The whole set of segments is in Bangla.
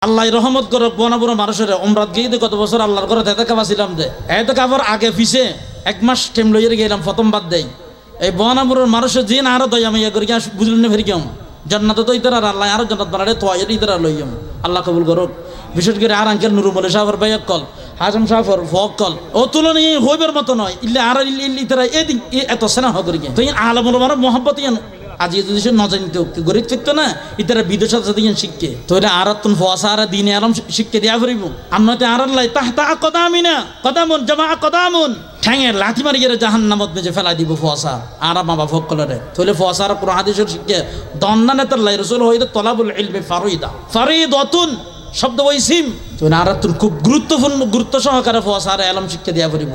আল্লাহ রহমত করে বনাবুড়ো মানুষের উমরাত গিয়ে গত বছর আল্লাহর ঘরে এত কাবাছিলাম দে এত কাবার আগে পিছে 1 মাস টাইম লইয়ে গেলাম প্রথম বাদ দেই এই বনাবুড়োর মানুষের জিন আরো দই আমি ইয়ে করি বুঝলেন না ফেরি কেমন জান্নাত তো ইতার আল্লাহ আরো জান্নাত বানালে তো ইতার লইয়াম আল্লাহ কবুল করুক। বিশেষ করে আর আঙ্কেল নুরুল সাহেবের ভাই কল হাজম সাহেবের ফক কল ও তুলনি হইবার মতো নয় ইল্লে আর ইতারা এদিক এত সেনা হরি তুই আলমুল মানে মহব্বত আজ যদি সে নজানিত গরিব থাকতো না ইতারা বিদেশের সাথে শিখকে তোরা আর তুন ফসা আর দিনে আরাম শিখকে দেয়া ফরিব আমনাতে আর আল্লাহ তাহতা কদামিনা কদামুন জামা কদামুন ঠ্যাঙের লাথি মারি গেলে জাহান্নামত মেজে ফেলাই দিব ফসা আর বাবা ফকলরে তোলে ফসার কোরআন হাদিসের শিখকে দন্নানে তার লাই রাসূল হইতে তলাবুল ইলমি ফারিদা ফারিদাতুন শব্দ ওইসিম তোরা আর তুন খুব গুরুত্বপূর্ণ গুরুত্ব সহকারে ফসার ইলম শিখকে দেয়া ফরিব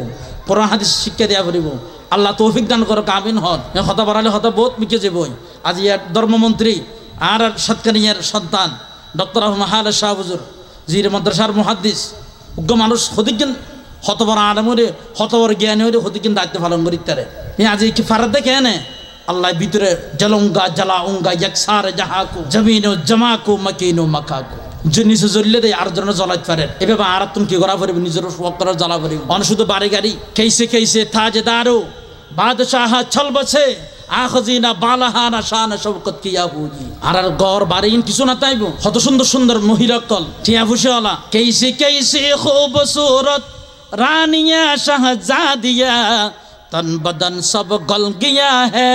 কোরআন হাদিস শিখকে দেয়া ফরিব। আল্লাহ তৌফিক দান করো কামিন হন হতা বাড়ালে হতা বহুত মিকে যে বই আজ ইয়ার ধর্মমন্ত্রী আর সৎকানিয়ার সন্তান ডক্টর আহমদ শাহ হুজুর জির মাদ্রাসার মুহাদ্দিস উগ্র মানুষ হতিকেন হতবর আলমরে হতবর জ্ঞানী হলে হতিকেন দায়িত্ব পালন করি তারে আজ এই কি ফারাদ দেখে এনে আল্লাহ ভিতরে জলঙ্গা জ্বালা উঙ্গা একসার জাহাকু জমিন জামাকু মাকিনু মাকাকু যে নিচে জ্বললে দেয় আর জন্য জ্বলাইতে পারেন এভাবে আর তুমি কি করা পারবে নিজের করার জ্বালা পারবে শুধু বাড়ি গাড়ি কেসে কেসে থাজে দারো বাদশাহ ছল বসে আখজিনা বালাহানা শান শওকত কিয়া হুই আর গড় বাড়িন কিছু না তাইবো কত সুন্দর সুন্দর মহিলা কল টিয়া ফুসেওয়ালা কেসে কেসে খুবসুরত রানিয়া শাহজাদিয়া तन बदन सब गल गया है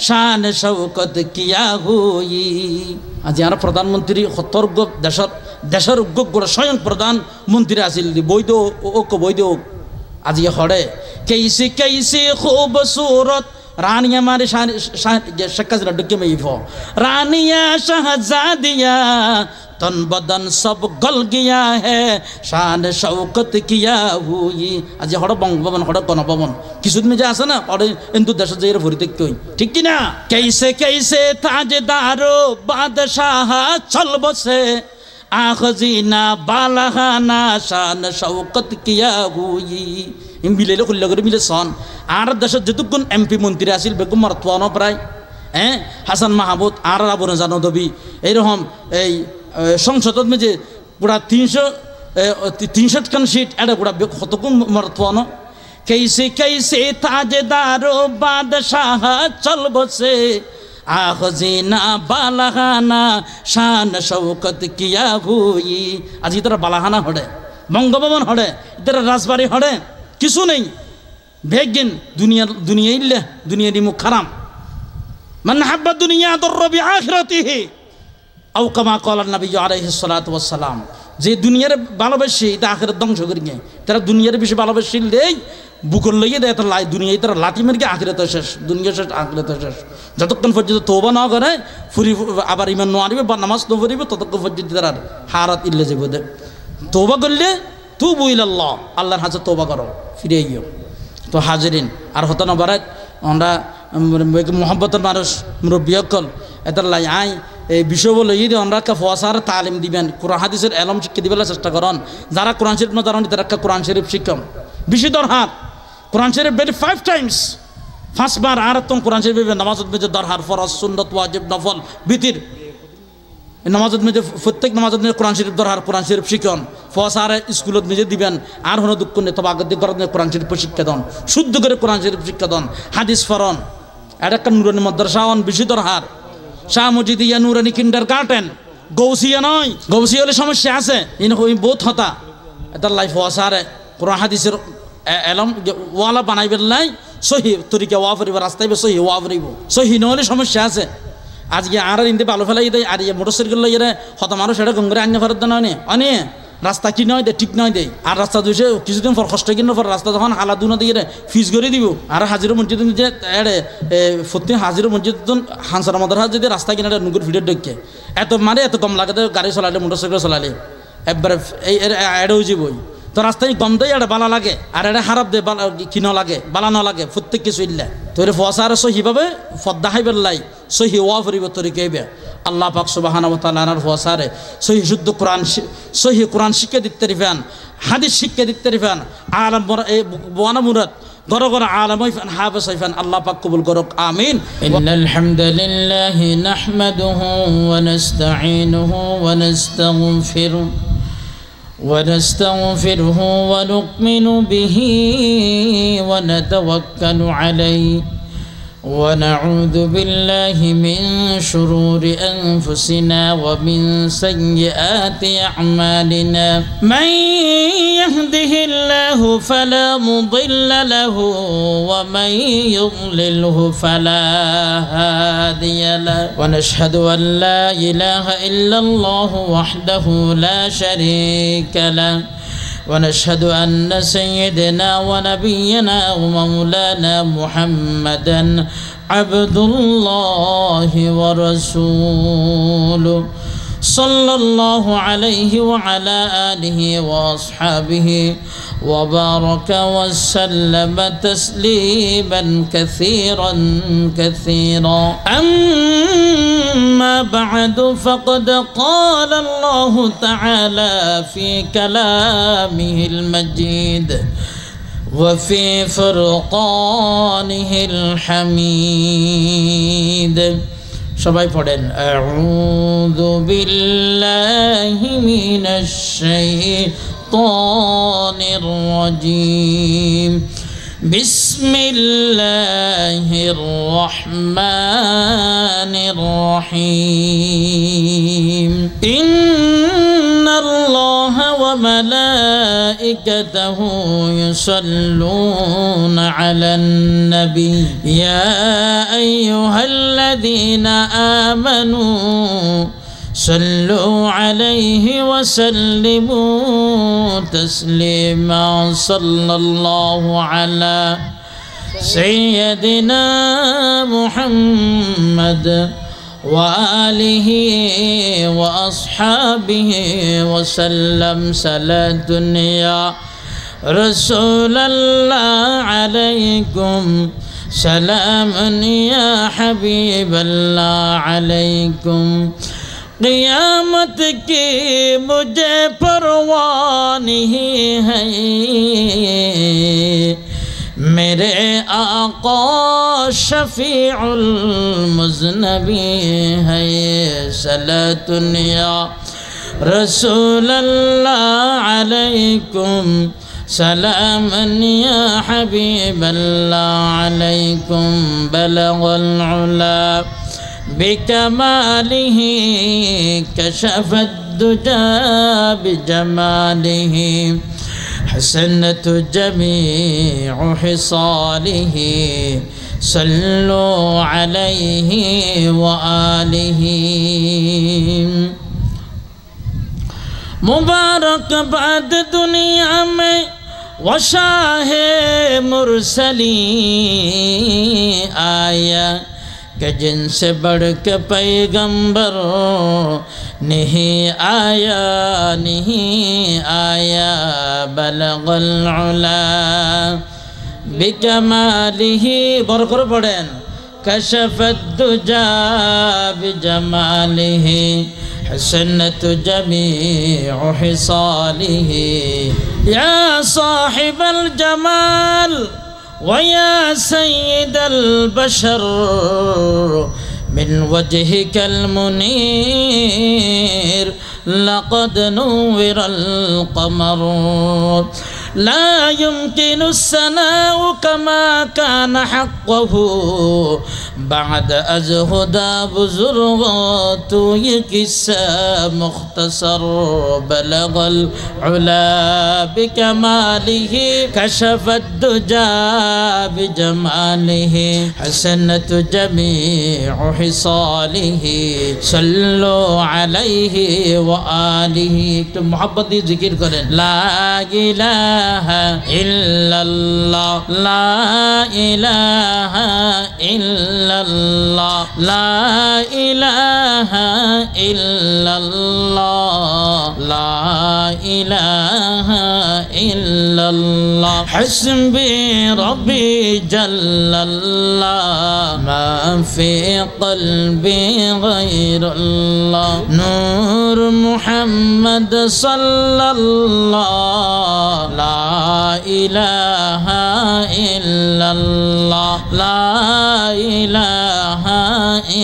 शान शौकत किया हुई आज यार प्रधानमंत्री खतर्ग देशर देशर उग्र स्वयं प्रधानमंत्री आसिल बৈধ বৈধ आज ये हड़े कैसे कैसे खूबसूरत रानिया मारे शक्का से डुके में इफो रानिया शहजादिया तन बदन सब गल गया है शान शौकत किया हुई आज हड़ बंगभवन हड़ गणभवन किसुद में जा आसे ना और हिंदू देश जाइए भरी देखते हुई ठीक कि ना कैसे कैसे ताजदारो बादशाह चल बसे आखजीना बालहाना शान शौकत किया हुई मिले खुल्ला করে মিলে সন আর দেশের যতক্ষণ এমপি মন্ত্রী আসিল বেগম মারতওয়ানো প্রায় হাসান মাহমুদ আর আবুনা জানদবি এইরকম এই সংসদত মে যে পুরা 300 খান সিট এটা পুরা কতক্ষণ মারতওয়ানো कैसे कैसे ताजदारो बादशाह चल बसे आखजीना बालहाना शान शौकत किया हुई आज इधर बालाहाना हड़े बंगभवन हड़े इधर राजबाड़ी हड़े কিছু নেই বেগিন দুনিয়া দুনিয়া ইল্লে দুনিয়া দি মুখারাম মান হাব্বা দুনিয়া দরবি আখিরাতিহি আও কামা ক্বালা নবী আলাইহিস সালাতু ওয়াস সালাম যে দুনিয়ার ভালোবাসি এটা আখিরাত ধ্বংস করি গে তারা দুনিয়ার বেশি ভালোবাসিল দেই বুকল লইয়ে দেয় তার লাই দুনিয়া তার লাঠি মেরে আখিরাত শেষ দুনিয়া শেষ আখিরাত শেষ যতক্ষণ পর্যন্ত তওবা না করে ফুরি আবার ঈমান না আনিবে বা নামাজ না পড়িবে ততক্ষণ পর্যন্ত তার হারাত ইল্লে যাবে তওবা করলে তুবু ইলাল্লাহ আল্লাহর কাছে তওবা করো ফিরে গিয়েও তো হাজিরিন আর হতো না বারাত আমরা মোহাম্মতের মানুষ মুরব্বী কল এটার লাই আই এই বিষয় বলে যদি আমরা ফসার তালিম দিবেন কোরআন হাদিসের এলম শিক্ষা দিবেন চেষ্টা করেন যারা কোরআন শরীফ না জানেন তারা কোরআন শরীফ শিক্ষম বেশি দরহার কোরআন শরীফ বেরি 5 টাইমস 5 বার আর তুমি কোরআন শরীফ নামাজত মেজে দরহার ফরজ সুন্নাত ওয়াজিব নফল বিতির নামাজত মেজে প্রত্যেক নামাজত মেজে কোরআন শরীফ দরহার কোরআন শরীফ শিখন ফসার স্কুলত মেজে দিবেন আর হনো দুঃখ নেই তবে আগত দিয়ে কোরআন শরীফ শিক্ষা দেন শুদ্ধ করে কোরআন শরীফ শিক্ষা দেন হাদিস ফরন এটা একটা নুরানি মাদ্রাসা অন বেশি দরহার শাহ মজিদিয়া নুরানি কিন্ডার গার্ডেন গৌসিয়া নয় গৌসিয়া হলে সমস্যা আছে ইন বহুত হতা এটা লাইফ ফসারে কোরআন হাদিসের এলম ওয়ালা বানাইবেন লাই সহি তরিকা ওয়া ফরিব রাস্তায় সহি ওয়া ফরিব সহি নহলে সমস্যা আছে আজকে আর ইন্দে ভালো ফেলাই দেয় আর মোটরসাইকেল লইয়ে হত মানুষ এটা গঙ্গরে আন্য ফেরত নয় অনে রাস্তা কি নয় দে ঠিক নয় দেয় আর রাস্তা দুইছে কিছুদিন পর কষ্ট কিনে পর রাস্তা যখন হালা দুনো দিয়ে ফিজ করে দিব আর হাজির মসজিদ যে এড়ে প্রতি হাজির মসজিদ হানসার মদের হাত যদি রাস্তা কিনে নুগুর ভিডিও দেখে এত মানে এত কম লাগে গাড়ি চলালে মোটরসাইকেল চলালে একবারে এই এড়েও যাবই তো রাস্তায় কম দেয় এটা বালা লাগে আর এটা খারাপ দেয় কিনো লাগে বালা না লাগে প্রত্যেক কিছু ইল্লা তো এটা ফসার সহিভাবে ফদ্দা হাইবেল লাই সহি ওয়া ফরিব তরিকাইবে আল্লাহ পাক সুবহানাহু ওয়া তাআলার ফসারে সহি শুদ্ধ কোরআন সহি কোরআন শিক্ষা দিতে রিফান হাদিস শিক্ষা দিতে রিফান আলম বনা মুরাদ ঘর ঘর আলেম হইফান হাফেজ হইফান আল্লাহ পাক কবুল করুক আমিন। ইন্নাল হামদালিল্লাহি নাহমাদুহু ওয়া নাস্তাঈনুহু ওয়া নাস্তাগফিরুহু ونستغفره ونؤمن به ونتوكل عليه ونعوذ بالله من شرور أنفسنا ومن سيئات أعمالنا من يهده الله فلا مضل له ومن يضلله فلا هادي له ونشهد أن لا إله إلا الله وحده لا شريك له ونشهد أن سيدنا ونبينا ومولانا محمدا عبد الله ورسوله صلى الله عليه وعلى آله وأصحابه وبارك وسلم تسليما كثيرا كثيرا أما بعد فقد قال الله تعالى في كلامه المجيد وفي فرقانه الحميد সবাই পড়েন আউযু বিল্লাহি মিনাশ শাইতানির রাজীম বিসমিল্লাহির রহমানির রহিম ইন্নাল্লাহা ওয়া মালাইকাতাহু ইউসাল্লুনা আলান নবী ইয়া আইয়ুহাল্লাযীনা আমানু صلوا عليه وسلموا تسليما صلى الله على سيدنا محمد وآله وأصحابه وسلم صلاة يا رسول الله عليكم سلام يا حبيب الله عليكم قیامت کی مجھے پرواہ نہیں ہے میرے آقا شفیع المذنبین ہے صلاۃ یا رسول اللہ علیکم سلام یا حبیب اللہ علیکم بلغ العلا بكماله كشف الدجى بجماله حسنت جميع خصاله صلوا عليه وآله मुबारक बाद दुनिया में वो शाह मुरसली आया कि जिनसे बढ़ के पैगंबर नहीं आया बलगल उला बिकमालिही बरकर पढ़ें कशफत दुजा बिजमालिही हसनत जमीउ हिसालिही या साहिबल जमाल ويا سيد البشر من وجهك المنير لقد نور القمر لا يمكن الثناء كما كان حقه بعد أزهد بزرغات يكسى مختصر بلغ العلا بكماله كشف الدجى بجماله حسنت جميع خصاله صلوا عليه وآله محبت ذكر करें لا إله إلا الله لا إله إلا الله لا إله إلا الله لا إله إلا الله حسبي ربي جل الله ما في قلبي غير الله نور محمد صلى الله لا إله إلا الله لا إله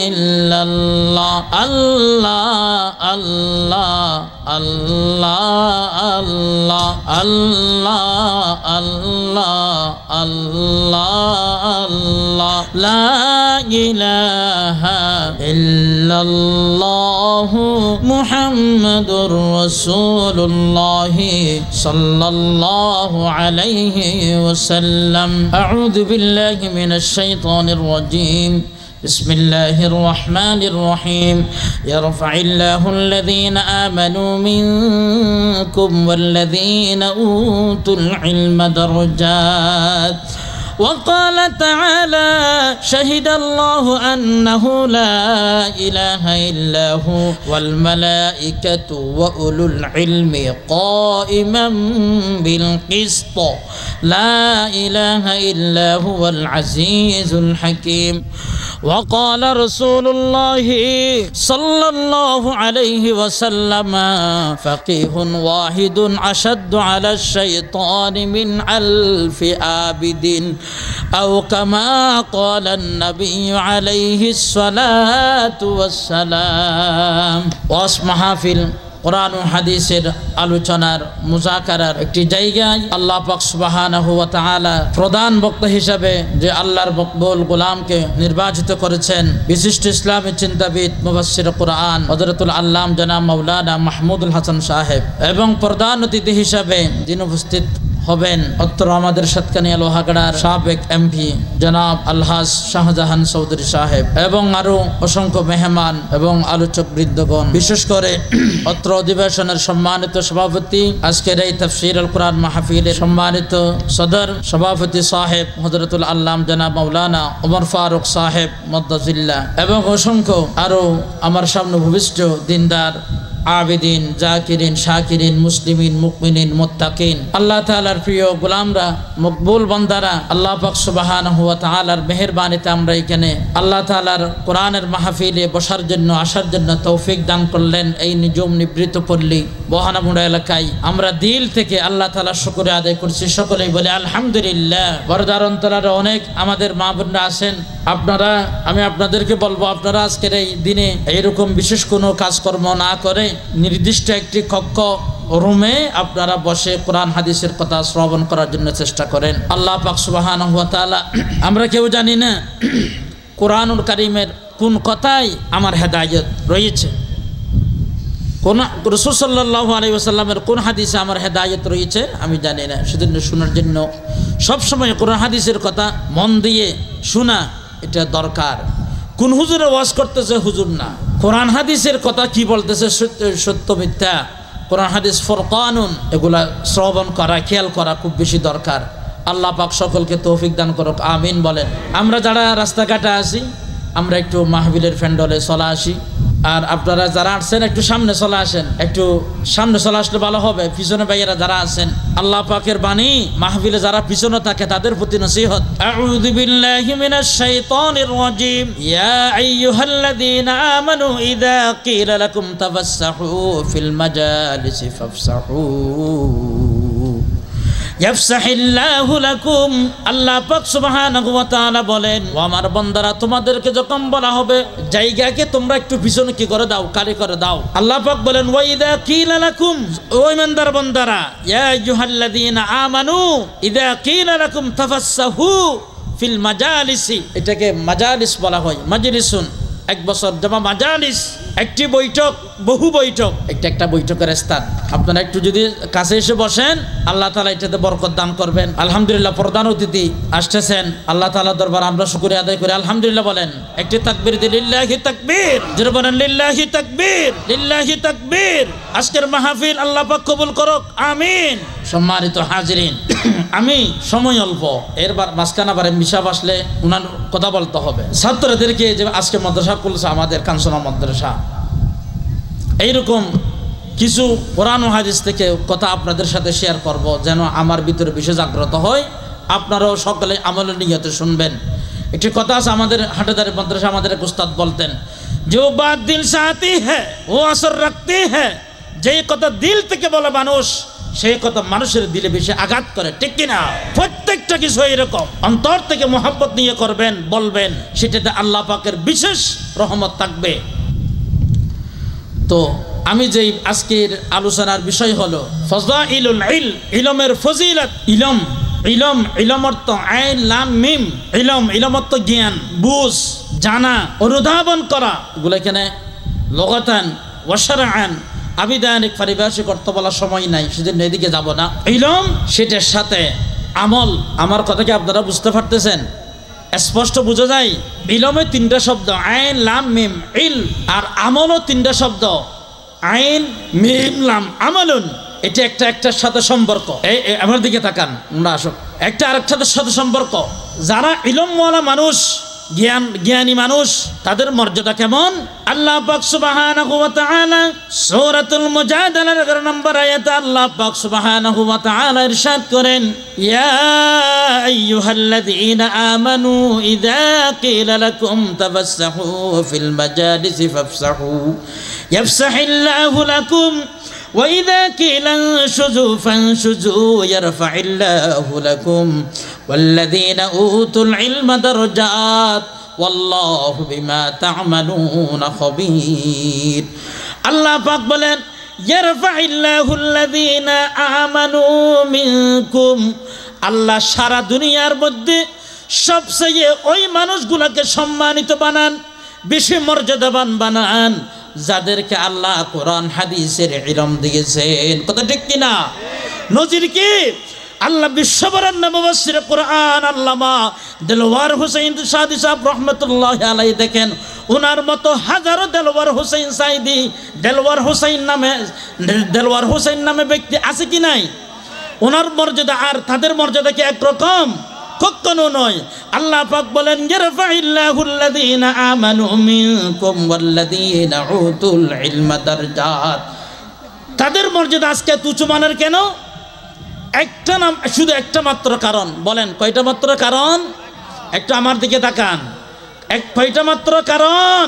إلا الله الله الله الله الله الله الله الله الله لا إله إلا الله محمد رسول الله صلى الله عليه وسلم أعوذ بالله من الشيطان الرجيم بسم الله الرحمن الرحيم يرفع الله الذين آمنوا منكم والذين أوتوا العلم درجات وقال تعالى شهد الله أنه لا إله إلا هو والملائكة وأولو العلم قائما بالقسط لا إله إلا هو العزيز الحكيم وقال رسول الله صلى الله عليه وسلم فقيه واحد أشد على الشيطان من ألف عابد أو كما قال النبي عليه الصلاة والسلام واسمح في কোরআন ও হাদিসের আলোচনার মুযাকারার একটি জায়গায় আল্লাহ পাক সুবহানাহু ওয়া তাআলা প্রধান বক্তা হিসেবে যে আল্লাহর মকবুল গোলামকে নির্বাচিত করেছেন বিশিষ্ট ইসলামী চিন্তাবিদ মুফাসসির কোরআন হযরতুল আল্লাম জনাব মাওলানা মাহমুদুল হাসান সাহেব এবং প্রধান অতিথি হিসেবে যিনি উপস্থিত হবেন অত্র আমাদের সাতকানিয়া লোহাগড়ার সাবেক এমপি জনাব আলহাজ শাহজাহান চৌধুরী সাহেব এবং আরো অসংখ্য মেহমান এবং আলোচক বৃন্দগণ বিশেষ করে অত্র অধিবেশনের সম্মানিত সভাপতি আজকের এই তাফসীরুল কোরআন মাহফিলের সম্মানিত সদর সভাপতি সাহেব হযরতুল আল্লাম জনাব মাওলানা ওমর ফারুক সাহেব মদ্দাজিল্লাহ এবং অসংখ্য আরো আমার সামনে ভূমিষ্ঠ দিনদার আবেদিন জাকিরিন শাকিরিন মুসলিমিন মুমিনিন মুত্তাকিন আল্লাহ তাআলার প্রিয় গোলামরা মকবুল বান্দারা আল্লাহ পাক সুবহানাহু ওয়া তাআলার মেহেরবানিতে আমরা এখানে আল্লাহ তাআলার কোরআনের মাহফিলে বসার জন্য আসার জন্য তৌফিক দান করলেন। এই নিজুম নিবৃত পল্লী বহানামুড়া এলাকায় আমরা দিল থেকে আল্লাহ তাআলার শুকরিয়া আদায় করছি। সকলেই বলে আলহামদুলিল্লাহ। বরদার অন্তরারে অনেক আমাদের মা বোনরা আছেন, আপনারা আমি আপনাদেরকে বলবো আপনারা আজকের এই দিনে এইরকম বিশেষ কোনো কাজকর্ম না করে নির্দিষ্ট একটি কক্ষ রুমে আপনারা বসে কোরআন হাদিসের কথা শ্রবণ করার জন্য চেষ্টা করেন। আল্লাহ পাক সুবহানাহু ওয়া তাআলা আমরা কেউ জানি না কোরআনুল কারীমের কোন কথায় আমার হেদায়েত রয়েছে, কোন রাসূল সাল্লাল্লাহু আলাইহি ওয়াসাল্লামের কোন হাদিসে আমার হেদায়েত রয়েছে আমি জানি না। সেজন্য শোনার জন্য সবসময় কোরআন হাদিসের কথা মন দিয়ে শোনা এটা দরকার। কোন হুজুরে ওয়াজ করতেছে হুজুর না, কোরআন হাদিসের কথা কি বলতেছে সত্য মিথ্যা, কোরআন হাদিস ফুরকানুন, এগুলা শ্রবণ করা খেয়াল করা খুব বেশি দরকার। আল্লাহ পাক সকলকে তৌফিক দান করুক, আমিন বলেন। আমরা যারা রাস্তাঘাটে আছি আমরা একটু মাহফিলের ফ্যান্ডলে চলে আসি, আর আপনারা যারা আসছেন একটু সামনে চলে আসেন, একটু সামনে চলে আসলে ভালো হবে। পিছনে ভাইয়েরা যারা আছেন আল্লাহ পাকের বাণী মাহফিলে যারা পিছনে থাকে তাদের প্রতি নসিহত। আউযু বিল্লাহি মিনাশ শাইতানির রাজীম। ইয়া আইয়ুহাল্লাযীনা আমানু ইযা ক্বিলা লাকুম তাফাসসাহু ফিল মাজালিসি ফাফসাহু ইয়াফসাহিল্লাহু লাকুম। আল্লাহ পাক সুবহানাহু ওয়া তাআলা বলেন, ও আমার বান্দারা তোমাদেরকে যখন বলা হবে জায়গাকে তোমরা একটু পিছনে কি করে দাও, খালি করে দাও। আল্লাহ পাক বলেন ওয়া ইযা কিলা লাকুম, ও ইমানদার বান্দারা, ইয়া আইয়ুহাল্লাযীনা আমানু ইযা কিলা লাকুম তাফাসসাহু ফিল মাজালিসি, এটাকে মাজালিস বলা হয়। মাজলিসুন এক বছর জামা, মাজালিস একটি বৈঠক, বহু বৈঠক, একটা বৈঠকের স্থান। আপনারা একটু যদি কাছে এসে বসেন আল্লাহ তাআলা এটাতে বরকত দান করবেন। আলহামদুলিল্লাহ প্রধান অতিথি আসতেছেন, আল্লাহ তাআলার দরবার আমরা শুকরিয়া আদায় করি। আলহামদুলিল্লাহ বলেন, একটি তাকবীর দিন, লিল্লাহি তাকবীর, জোরে বলেন লিল্লাহি তাকবীর, লিল্লাহি তাকবীর। আজকের মাহফিল আল্লাহ পাক কবুল করুক, আমিন। সম্মানিত হাজিরিন, আমি সময় অল্প, এরবার মাঝখানে আবার মিশাব আসলে উনার কথা বলতে হবে। ছাত্রদেরকে যে আজকে মাদ্রাসা খুলছে আমাদের কাঞ্চনা মাদ্রাসা, এইরকম কিছু কোরআন ও হাদিস থেকে কথা আপনাদের সাথে শেয়ার করব, যেন আমার ভিতরে বিশেষ জাগ্রত হয়, আপনারাও সকলে আমলের নিয়তে শুনবেন। একটি কথা আছে আমাদের হাটেদারি মাদ্রাসা, আমাদের এক উস্তাদ বলতেন, যে ও বাত দিল সে আতি হ্যাঁ ও আসর রাখতে হ্যাঁ, যে কথা দিল থেকে বলে মানুষ, সেই কথা মানুষের দিলে বেশি আঘাত করে, ঠিক কিনা? প্রত্যেকটা কিছু এরকম অন্তর থেকে মোহাব্বত নিয়ে করবেন, বলবেন, সেটাতে আল্লাহ পাকের বিশেষ রহমত থাকবে। তো আমি যেই আজকের আলোচনার বিষয় হলো ফজাইলুল ইলম, ইলমের ফজিলত। ইলম অর্থ আইন লাম মিম, ইলম অর্থ জ্ঞান, বুঝ, জানা, অনুধাবন করা। এগুলো এখানে লগাতান ওয়াশারআন আবিধানিক পারিভাষিক অর্থ বলার সময় নাই, সেজন্য এদিকে যাব না। ইলম সেটার সাথে আমল। আমার কথা কি আপনারা বুঝতে পারতেছেন? স্পষ্ট বোঝা যায়। ইলমে তিনটা শব্দ, আইন লাম মিম ইল, আর আমলও তিনটা শব্দ, আইন মিম লাম আমালুন। এটা একটার সাথে সম্পর্ক। আমার দিকে তাকান, আমরা আসো, একটা আরেকটার সাথে সম্পর্ক। যারা ইলমওয়ালা মানুষ, জ্ঞানী মানুষ, তাদের মর্যাদা কেমন? আল্লাহ পাক সুবহানাহু ওয়া তাআলা সূরাতুল মুজাদালার 11 নম্বর আয়াতে আল্লাহ পাক সুবহানাহু ওয়া তাআলা ইরশাদ করেন, ইয়া আইয়ুহাল্লাযীনা আমানু ইযা কিলা লাকুম তাফাসসাহু ফিল মাজালিসি ফাফসাহু ইয়াফসাহিল্লাহু লাকুম وإذا قيل انشزوا فانشزوا يرفع الله لكم والذين أوتوا العلم درجات والله بما تعملون خبير। আল্লাহ পাক বলেন, يرفع الله الذين آمنوا منكم, আল্লাহ সারা দুনিয়ার মধ্যে সবচেয়ে ওই মানুষগুলোকে সম্মানিত বানান, বেশি মর্যাদাবান বানান, যাদেরকে আল্লাহ কোরআন হাদিসের ইলম দিয়েছেন। কথা ঠিক কিনা? নজির কি? আল্লাহ বিশ্ববরেণ্য মুফাসসির কোরআন আল্লামা দেলওয়ার হোসেন সাঈদী সাহেব রহমতুল্লাহি আলাইহি, দেখেন ওনার মতো হাজারো দেলওয়ার হোসেন সাঈদী, দেলওয়ার হোসেন নামে ব্যক্তি আছে কি নাই? ওনার মর্যাদা আর তাদের মর্যাদা কি একরকম? কখনো নয়। আল্লাহ পাক বলেন, ইয়ারফাইল্লাহুল্লাযীনা আমানু মিনকুম ওয়াল্লাযীনা উতুল ইলমা দারজাত। তাদের মর্যাদা আজকে তুচ্ছ মানের কেন? একটা নাম, শুধু একটা মাত্র কারণ। বলেন কয়টা মাত্র কারণ? একটা আমার দিকে তাকান, কয়টা মাত্র কারণ?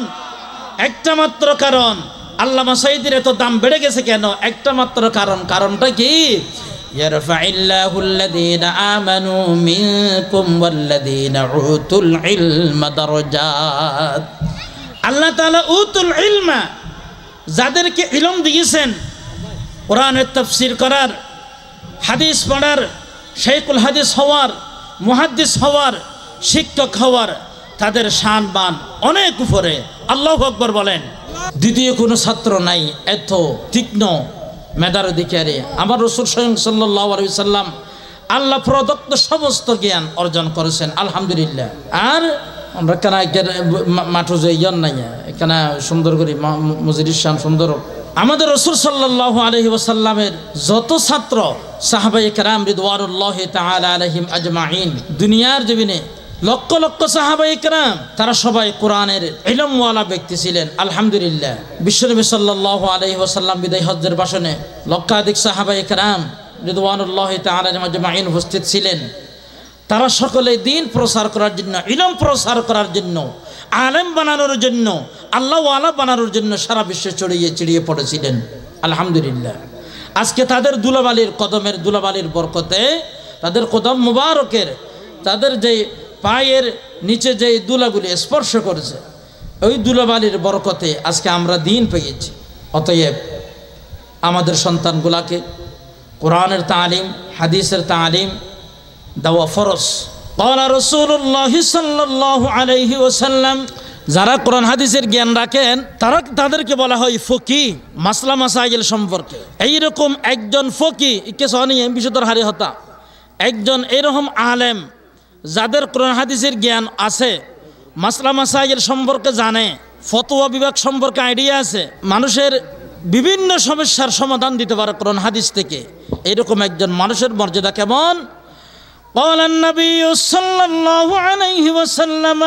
একটা মাত্র কারণ। আল্লামা সাঈদীর এত দাম বেড়ে গেছে কেন? একটা মাত্র কারণ। কারণটা কি? ইয়ারফাইল্লাহুল্লাযীনা আমানু মিনকুম ওয়াল্লাযীনা উতুল ইলমা দারজাত। আল্লাহ তাআলা উতুল ইলমা, যাদেরকে ইলম দিয়েছেন, কোরআনের তাফসীর করার, হাদিস পড়ার, শাইখুল হাদিস হওয়ার, মুহাদ্দিস হওয়ার, শিক্ষক হওয়ার, তাদের শান-বান অনেক উপরে। আল্লাহু আকবার বলেন। দ্বিতীয় কোনো ছাত্র নাই এত তীক্ষ্ণ মেধার অধিকারী। আমার রাসূল স্বয়ং সাল্লাল্লাহু আলাইহি সাল্লাম আল্লাহ প্রদত্ত সমস্ত জ্ঞান অর্জন করেছেন, আলহামদুলিল্লাহ। আর আমরা কেন মাঠো যে ইয়ন নাই, এখানে সুন্দর করে মজলিস শান সুন্দর। আমাদের রাসূল সাল্লাল্লাহু আলাইহি ওয়াসাল্লামের যত ছাত্র সাহাবায়ে কেরাম রিদওয়ানুল্লাহি তাআলা আলাইহিম আজমাইন, দুনিয়ার জমিনে লক্ষ লক্ষ সাহাবায়ে কেরাম, তারা সবাই কোরআনের ইলমওয়ালা ব্যক্তি ছিলেন, আলহামদুলিল্লাহ। বিশ্বনবী সাল্লাল্লাহু আলাইহি ওয়াসাল্লাম বিদায় হজ্জের ভাষণে লক্ষাধিক সাহাবায়ে কেরাম রিদওয়ানুল্লাহি তাআলা আজমাইন উপস্থিত ছিলেন। তারা সকলে দিন প্রচার করার জন্য, ইলম প্রচার করার জন্য, আলেম বানানোর জন্য, আল্লাহওয়ালা বানানোর জন্য সারা বিশ্বে ছড়িয়ে পড়েছিলেন, আলহামদুলিল্লাহ। আজকে তাদের দুলাবালির কদমের, দুলাবালির বরকতে, তাদের কদম মুবারকের, তাদের যে পায়ের নিচে যে দুলাগুলি স্পর্শ করেছে, ওই দুলাবালির বরকতে আজকে আমরা দিন পেয়েছি। অতএব আমাদের সন্তানগুলাকে কোরআনের তালিম, হাদিসের তালিম দেওয়া ফরজ। ক্বালা রাসূলুল্লাহি সাল্লাল্লাহু আলাইহি ওয়াসাল্লাম, যারা কোরআন হাদিসের জ্ঞান রাখেন তাদেরকে বলা হয় ফকি। মাসলা মাসাইল সম্পর্কে এইরকম একজন ফকি বিশুদ্ধর হারি হতা, একজন এরকম আলেম যাদের কোরআন হাদিসের জ্ঞান আছে, মাসলা মাসাইল সম্পর্কে জানে, ফতোয়া বিভাগ সম্পর্কে আইডিয়া আছে, মানুষের বিভিন্ন সমস্যার সমাধান দিতে পারে কোরআন হাদিস থেকে, এরকম একজন মানুষের মর্যাদা কেমন? قال النبي صلى الله عليه وسلم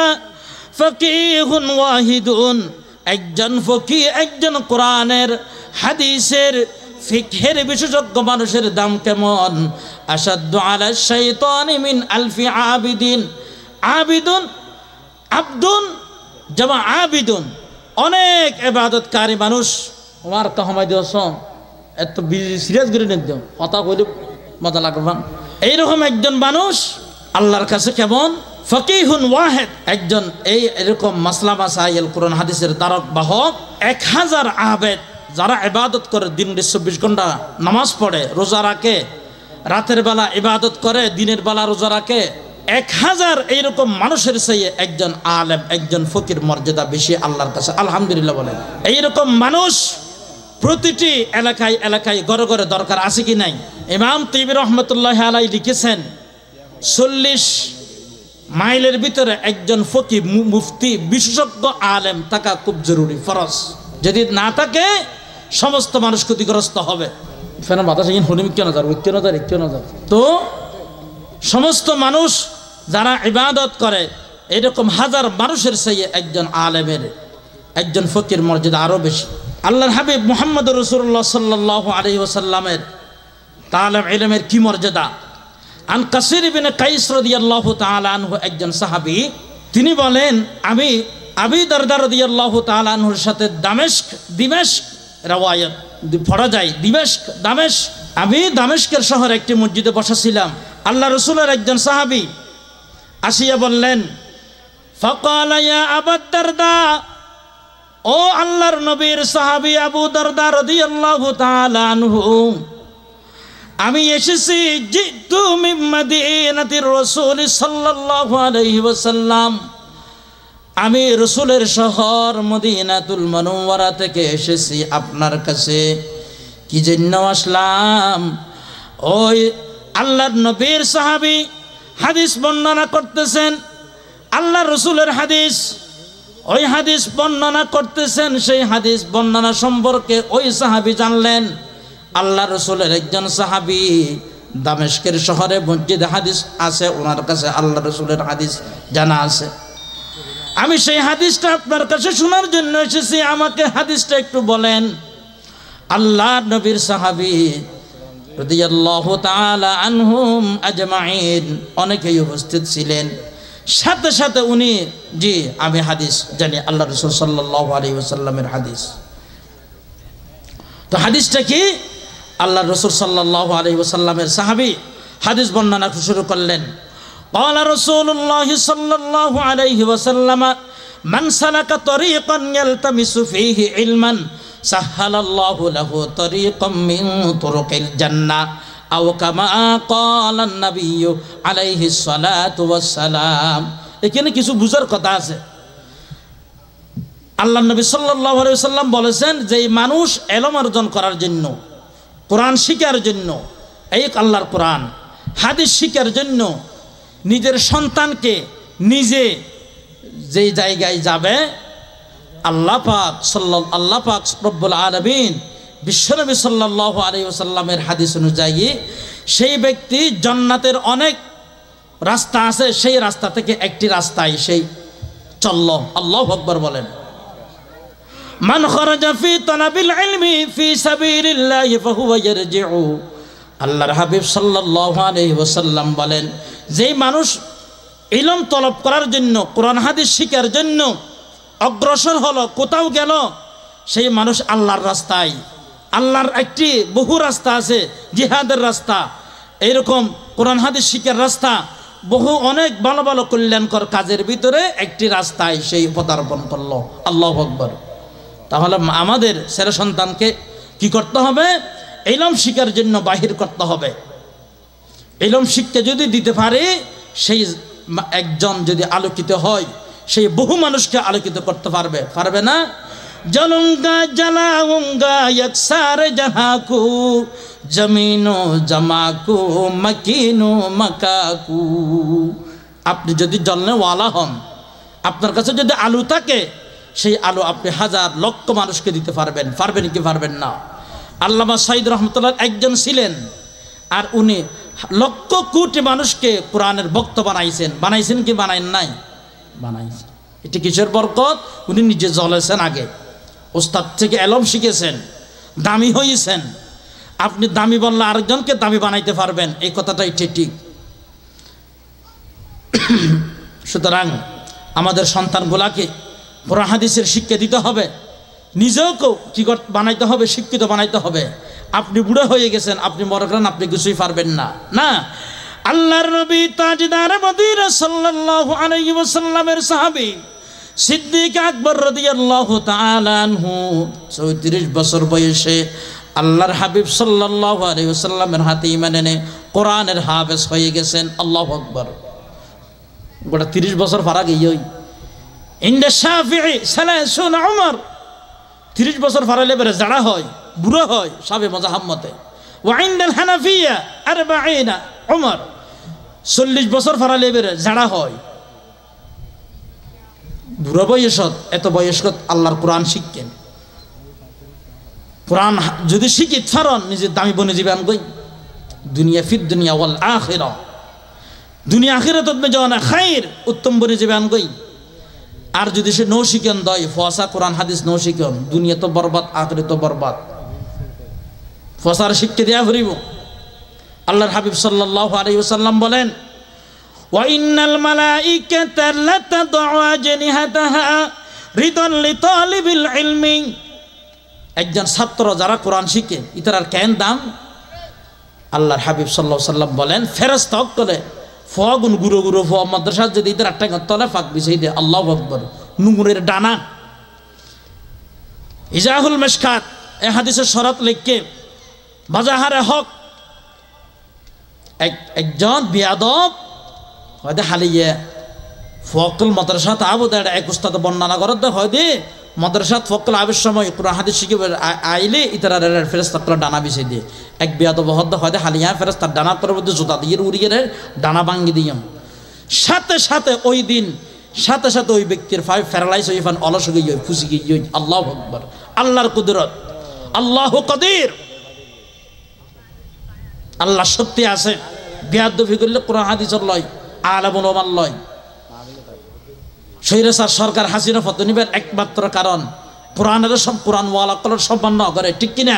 فقيه واحد একজন ফকিহ, একজন কোরআনের হাদিসের ফিকহের বিশেষজ্ঞ মানুষের দাম কেমন? আসাদ্দু আলা শাইতানি মিন আলফি আবিদিন। আবিদুন, আব্দুন জামা আবিদুন, অনেক ইবাদতকারী মানুষ। আমার কাহমাই দিওছ এত সিরিয়াস করে নেন দিও, কথা কইলে মজা লাগবে। এইরকম একজন মানুষ আল্লাহর কাছে কেমন? ফকিহুন ওয়াহেদ, একজন এরকম মাসলা মাসাইল কোরআন হাদিসের তারক বাহক। 1000 আবেদ যারা ইবাদত করে, দিন 24 ঘন্টা নামাজ পড়ে, রোজা রাখে, রাতের বেলা ইবাদত করে, দিনের বেলা রোজা রাখে, 1000 এইরকম মানুষের চেয়ে একজন আলেম, একজন ফকির মর্যাদা বেশি আল্লাহর কাছে। আলহামদুলিল্লাহ বলেন। এইরকম মানুষ প্রতিটি এলাকায় এলাকায় ঘরে ঘরে দরকার আছে কি নাই? ইমাম তিবি রহমতুল্লাহ আলাই লিখেছেন 40 মাইলের ভিতরে একজন ফকিহ, মুফতি, বিশেষজ্ঞ আলেম থাকা খুব জরুরি, ফরজ। যদি না থাকে সমস্ত মানুষ ক্ষতিগ্রস্ত হবে। ফের বাতাস তো সমস্ত মানুষ যারা ইবাদত করে, এরকম 1000 মানুষের চেয়ে একজন আলেমের, একজন ফকির মর্যাদা আরো বেশি। আল্লাহর হাবিব মুহাম্মদ রাসূলুল্লাহ সাল্লাল্লাহু আলাইহি ওয়াসাল্লামের তালিম ইলমের কি মর্যাদা। আন কাসির ইবনে কাইস রাদিয়াল্লাহু তাআলা আনহু, একজন সাহাবী, তিনি বলেন, আমি আবি দারদা রাদিয়াল্লাহু তাআলা আনহুর সাথে দিমেশক রওয়ায়াত পড়া যায়, দামেস্ক। আমি দামেস্কের শহরে একটি মসজিদে বসেছিলাম। আল্লাহ রাসূলের একজন সাহাবী আসিয়া বললেন, ফাকালা ইয়া আবু দারদা, ও আল্লাহর নবীর সাহাবী আবু দারদা রাদিয়াল্লাহু তাআলা আনহু, আমি এসেছি, জিতু মিন মাদিনাতির রাসূল সাল্লাল্লাহু আলাইহি ওয়াসাল্লাম, আমি রাসূলের শহর মদিনাতুল মুনাওয়ারা থেকে এসেছি আপনার কাছে। কি জন্য আসলাম? ওই আল্লাহর নবীর সাহাবী হাদিস বর্ণনা করতেছেন, আল্লাহ রাসূলের হাদিস, ওই হাদিস বর্ণনা করতেছেন। সেই হাদিস বর্ণনা সম্পর্কে ওই সাহাবী জানলেন আল্লাহ রাসূলের একজন সাহাবী দামেস্কের শহরে মসজিদে হাদিস আছে, ওনার কাছে আল্লাহ রাসূলের হাদিস জানা আছে। আমি সেই হাদিসটা আপনার কাছে শোনার জন্য এসেছি, আমাকে হাদিসটা একটু বলেন। আল্লাহ নবীর সাহাবী রাদিয়াল্লাহু তাআলা আনহুম আজমাইন অনেকেই উপস্থিত ছিলেন। সাথে সাথে উনি, জি আমি হাদিস জানি, আল্লাহ রাসূল সাল্লাল্লাহু আলাইহি ওয়াসাল্লামের হাদিস। তো হাদিসটা কি? আল্লাহ রাসূল সাল্লাল্লাহু আলাইহি ওয়াসাল্লামের সাহাবী হাদিস বর্ণনা শুরু করলেন। قال رسول الله صلى الله عليه وسلم من سلك طريقا يلتمس فيه علما سهل الله له طريقا من طرق الجنة أو كما قال النبي عليه الصلاة والسلام। এখানে কিছু বুঝার কথা আছে। আল্লাহ নবী সাল্লাল্লাহু আলাইহি ওয়াসাল্লাম বলেছেন যে মানুষ ইলম অর্জন করার জন্য, কোরআন শিখার জন্য, এই আল্লাহর কোরআন হাদিস শিখার জন্য নিজের সন্তানকে নিজে যেই জায়গায় যাবে, আল্লাহ পাক রব্বুল আলামিন বিশ্বনবী সাল্লাল্লাহু আলাইহি ওয়াসাল্লামের হাদিস অনুযায়ী সেই ব্যক্তি জান্নাতের অনেক রাস্তা আছে, সেই রাস্তা থেকে একটি রাস্তায় সেই চলল। আল্লাহু আকবার বলেন। মান খারাজা ফি তালাবিল ইলমি ফি সাবিলিল্লাহি ফাহুয়া ইয়ারজিউ। আল্লাহর হাবিব সাল্লাল্লাহু আলাইহি ওয়াসাল্লাম বলেন, যেই মানুষ ইলম তলব করার জন্য, কোরআন হাদিস শিখার জন্য অগ্রসর হলো, কোথাও গেল, সেই মানুষ আল্লাহর রাস্তায়, আল্লাহর একটি বহু রাস্তা আছে, জিহাদের রাস্তা, এইরকম কোরআন হাদিস শিখার রাস্তা, বহু অনেক ভালো ভালো কল্যাণকর কাজের ভিতরে একটি রাস্তায় সেই পদার্পণ করলো। আল্লাহু আকবার। তাহলে আমাদের ছেলে সন্তানকে কি করতে হবে? ইলম শিখার জন্য বাহির করতে হবে। ইলম শিক্ষা যদি দিতে পারে, সেই একজন যদি আলোকিত হয়, সেই বহু মানুষকে আলোকিত করতে পারবে। পারবে না? জলুঙ্গা জ্বালাউঙ্গা একসার জাহাকু জমিনো জামাকু মাকিনো মাকাকু। আপনি যদি জ্বলনেওয়ালা হন, আপনার কাছে যদি আলো থাকে, সেই আলো আপনি হাজার লক্ষ মানুষকে দিতে পারবেন। পারবেন কি পারবেন না? আল্লামা সাঈদ রহমতুল্লাহ একজন ছিলেন, আর উনি লক্ষ কোটি মানুষকে কোরআনের বক্তা বানাইছেন। বানাইছেন কি বানাইন নাই? বানাইছেন। এটি কিসের বরকত? উনি নিজে জ্বলেছেন, আগে ওস্তাদ থেকে এলম শিখেছেন, দামি হয়েছেন। আপনি দামি বললে আরেকজনকে দামি বানাইতে পারবেন, এই কথাটাই ঠিক। সুতরাং আমাদের সন্তানগুলাকে কোরআন হাদিসের শিক্ষা দিতে হবে, নিজেকেও কি বানাইতে হবে, শিক্ষিত বানাইতে হবে। আপনি বুড়ো হয়ে গেছেন, আপনি মনে করেন আপনি কিছুই পারবেন না, না। আল্লাহর নবী তাজদার মদিনা সাল্লাল্লাহু আলাইহি ওয়াসাল্লামের সাহাবী সিদ্দিক আকবর রাদিয়াল্লাহু তাআলা আনহু 34 বছর বয়সে আল্লাহর হাবিব সাল্লাল্লাহু আলাইহি ওয়াসাল্লামের হাতে ঈমান এনে কোরআনের হাফেজ হয়ে গেছেন। আল্লাহু আকবার। গোটা 30 বছর ফারাক এই ইনদা শাফিঈ 30 উমর, 30 বছর ফারালে বেরে জাড়া হয়, বুড়ো হয় শাফি মাযহাব মতে। ওয়া ইনদাল হানাফিয়া 40 উমর, 40 বছর ফারালে বেরে জাড়া হয়, বুড়ো বয়সত। এত বয়স্কত আল্লাহর কোরআন শিখেন। কোরআন যদি শিখিত ফারন নিজের দামি বনে জীবন গই দুনিয়া ফিদ দুনিয়া ওয়াল আখিরা, দুনিয়া আখিরাত মে জানা খাইর, উত্তম বনে জীবন গই। আর যদি সে নৌ শিখেন দয় ফসা কোরআন হাদিস নৌ শিখেন, দুনিয়া তো বরবাদ, আখিরাত তো বরবাদ। ফসার শিক্ষা দেয়া হরিব। আল্লাহর হাবিব সাল্লাল্লাহু আলাইহি ওয়াসাল্লাম বলেন, ওয়া ইন্নাল মালাইকাতা লাতাদউ আজনিহাতাহা রিদান লিতালিবিল ইলমি। একজন ছাত্র যারা কোরআন শিখে ইতার কেন দাম? আল্লাহর হাবিব সাল্লাল্লাহু আলাইহি ওয়াসাল্লাম বলেন, ফেরেশতা হকলে ফগুন গুরু গুরু ফ মাদ্রাসা যদি ইতার একটা তলে ফাঁক বিছাই দে। আল্লাহু আকবার। নুরের ডানা। ইজাহুল মিশকাত এই হাদিসের শরত লিখকে বাজাহারে হক একজন বিয়াদব হয়তো হালিয়ে ফকল মাদ্রাসাত আবু দা এক উস্তাদ বর্ণনা করত হয়তো মাদ্রাসাত ফকল আবের সময় কোরআন হাদিস শিখে আইলে ইতারা ফেরেশতারা ডানা বিছিয়ে দিয়ে এক বিয়াদব হদ হয়তো হালিয়া ফেরেশতার ডানার পরবর্তী জুতা দিয়ে উড়িয়ে ডানা ভাঙ্গি দিয়াম। সাথে সাথে ওই দিন সাথে সাথে ওই ব্যক্তির প্যারালাইজ হয়ে ফান অলস গিয়ে ফুসি গিয়ে। আল্লাহু আকবার। আল্লাহর কুদরত, আল্লাহু কাদির। আল্লাহ সত্যি আছে। বিয়াদবি করলে কোরআন হাদিসের লয়, আলেমুল ওলামার লয়। স্বৈরাচার সরকার হাসিনা ফতো নিবার একমাত্র কারণ কোরআনের সব কোরআন ওয়ালা কলর সম্মান না করে, ঠিক কিনা?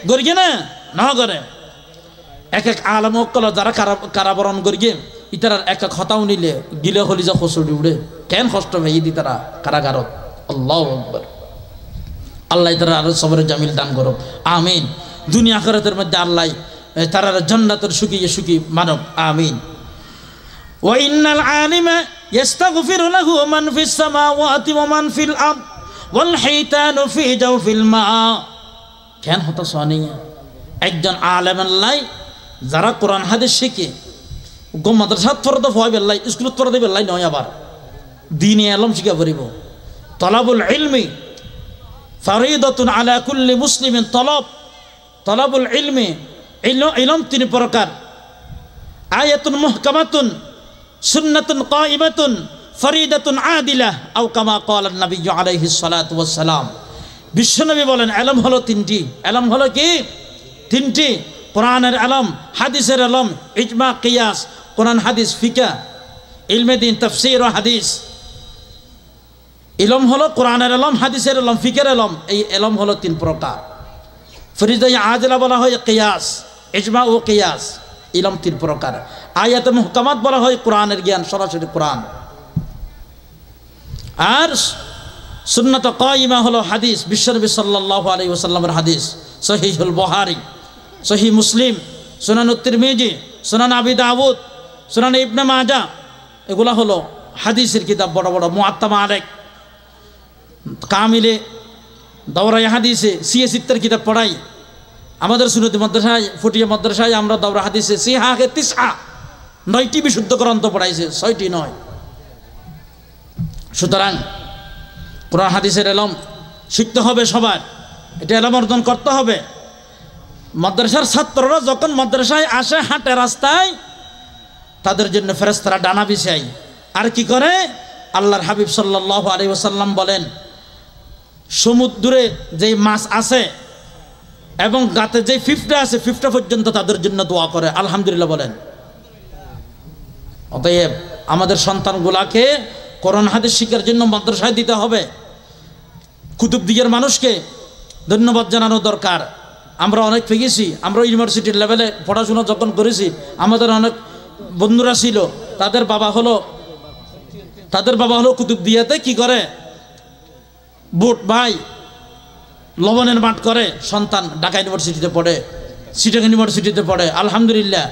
গড়িয়ে না করে। এক এক আলেম কল যারা কারাবরণ করিয়ে ইতার এক এক হতাও নিলে গিলে হলি যা খসড়ি উড়ে কেন কষ্ট ভেয়ে দি তারা কারাগারত। আল্লাহু আকবার। আল্লাহ তারা আরো সবরের জামিল দান করো, আমিন। দুনিয়া আখিরাতের মধ্যে আল্লাহ তারা জান্নাতের সুখী মানব, আমিন। ওয়া ইন্নাল আলিমা ইস্তাগফিরু লাহু মান ফিস সামাওয়াতি ওয়া মান ফিল আরদ ওয়াল হাইতানু ফি জাওফিল মা। কেন হতা সোনিয়া একজন আলেম আল্লাহ যারা কোরআন হাদিস শিখে গো মাদ্রাসাত পড়তে হয় বেল্লাই, স্কুলত পড়তে বেল্লাই নয়, আবার দ্বীনে ইলম শিখা পড়িব। তলাবুল ইলমি ফারিদাতুন আলা কুল্লি মুসলিমিন। তলাবুল ইলমি, ইলম 3 প্রকার। আয়াতুন মুহকামাতুন, সুন্নাতুন কাইমাতুন, ফরিদাতুন আদিলা, আও কামা ক্বালা নবী আলাইহিস সালাতু ওয়াস সালাম। বিশ্বনবী বলেন ইলম হলো 3টি। ইলম হলো কি? 3টি। কোরআনের ইলম, হাদিসের ইলম, ইজমা কিয়াস, কোরআন হাদিস ফিকহ, ইলমে দ্বীন, তাফসীর ও হাদিস। ইলম হলো কোরআনের ইলম, হাদিসের ইলম, ফিকহের ইলম। এই ইলম হলো 3 প্রকার। ফরিদায়ে আদিলা বলা হয় কিয়াস, ইজমা ও কিয়াস। ইলম 3 প্রকার। আয়াতে মুহকামাত বলা হয় কোরআনের জ্ঞান, সরাসরি কোরআন। আর সুন্নাত কাইমা হলো হাদিস, বিশ্বনবী সাল্লাল্লাহু আলাইহি ওয়াসাল্লামের হাদিস। সহিহুল বুখারী, সহিহ মুসলিম, সুনানুত তিরমিজি, সুনান আবি দাউদ, সুনান ইবনে মাজাহ। এগুলা হলো হাদিসের কিতাব, বড় বড় মুআত্তা মালিক, কামিলে, দাওরায়ে হাদিসে, সিয়াসিত্তের কিতাব পড়াই। আমাদের সুন্নতি মাদ্রাসায়, ফটিয়া মাদ্রাসায় আমরা দাওরা হাদিসে সিহাহে 9টি বিশুদ্ধ গ্রন্থ পড়াইছে, 6টি নয়। সুতরাং কোরআন হাদিসের ইলম শিখতে হবে সবার, এটা ইলম অর্জন করতে হবে। মাদ্রাসার ছাত্ররা যখন মাদ্রাসায় আসে, হাঁটে রাস্তায়, তাদের জন্য ফেরেশতারা ডানা বিছায়। আর কি করে? আল্লাহর হাবিব সাল্লাল্লাহু আলাইহি ওয়াসাল্লাম বলেন, সমুদ্রে যেই মাছ আছে এবং গাতে যে 50 আছে, 50 পর্যন্ত তাদের জন্য দোয়া করে। আলহামদুলিল্লাহ বলেন। অতএব আমাদের সন্তানগুলাকে কোরআন হাদিস শিক্ষার জন্য মাদ্রাসায় দিতে হবে। কুতুবদিয়ার মানুষকে ধন্যবাদ জানানো দরকার। আমরা অনেক পেয়েছি, আমরা ইউনিভার্সিটির লেভেলে পড়াশোনা যখন করেছি, আমাদের অনেক বন্ধুরা ছিল, তাদের বাবা হলো কুতুবদিয়াতে কি করে, বুট ভাই লবণের মাঠ করে, সন্তান ঢাকা ইউনিভার্সিটিতে পড়ে, চিটাগাং ইউনিভার্সিটিতে পড়ে, আলহামদুলিল্লাহ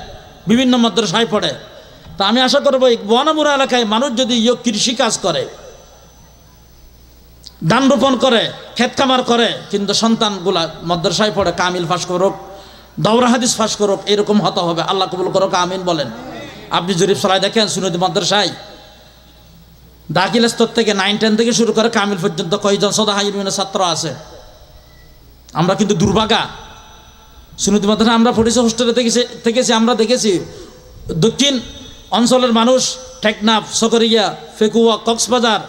বিভিন্ন মাদ্রাসায় পড়ে। তা আমি আশা করবো এই বনামুরা এলাকায় মানুষ যদি কৃষি কাজ করে, ধান রোপণ করে, ক্ষেত খামার করে, কিন্তু সন্তানগুলা মাদ্রাসায় পড়ে, কামিল ফাঁস করুক, দাওরা হাদিস ফাঁস করুক, এরকম হতে হবে। আল্লাহ কবুল করুক, আমিন বলেন। আপনি জরিফ সালাই দেখেন সুন্নতি মাদ্রাসায় দাখিল স্তর থেকে 9-10 থেকে শুরু করে কামিল পর্যন্ত কয়জন সদা হাই ইউনিয়নের ছাত্র আছে। আমরা কিন্তু দুর্ভাগা। সুন্নতি মাদ্রাসা আমরা পড়েছি, হোস্টেলে থেকেছি, আমরা দেখেছি দক্ষিণ অঞ্চলের মানুষ টেকনাফ, সকরিয়া, ফেকুয়া, কক্সবাজার,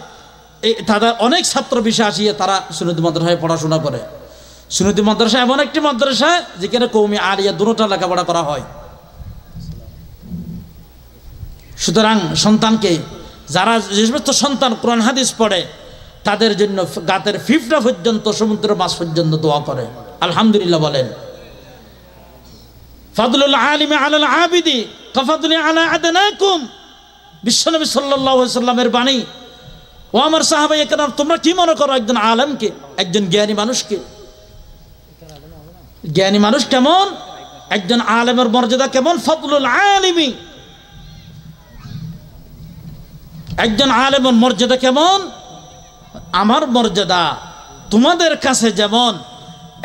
তাদের অনেক ছাত্র বিষয় আসিয়ে তারা সুন্নতি মাদ্রাসায় পড়াশোনা করে। সুন্নতি মাদ্রাসা এমন একটি মাদ্রাসা যেখানে কওমি আলিয়া দুটোটা লেখাপড়া করা হয়। সুতরাং সন্তানকে, যারা যে সমস্ত সন্তান কোরআন হাদিস পড়ে তাদের জন্য গাতের ফিফটা পর্যন্ত, সমুদ্র মাছ পর্যন্ত দোয়া করে, আলহামদুলিল্লাহ বলেন। ফাদলুল আলিমি আলাল আবিদি কাফাদুলি আলা আদনাকুম, বিশ্বনবী সাল্লাল্লাহু আলাইহি সাল্লামের বাণী। ও আমার সাহাবায়ে কেরাম, তোমরা কি মনে করো একজন আলেমকে, একজন জ্ঞানী মানুষকে? জ্ঞানী মানুষ কেমন, একজন আলেমের মর্যাদা কেমন? ফাদলুল আলিমি, একজন আলেমের মর্যাদা কেমন? আমার মর্যাদা তোমাদের কাছে যেমন,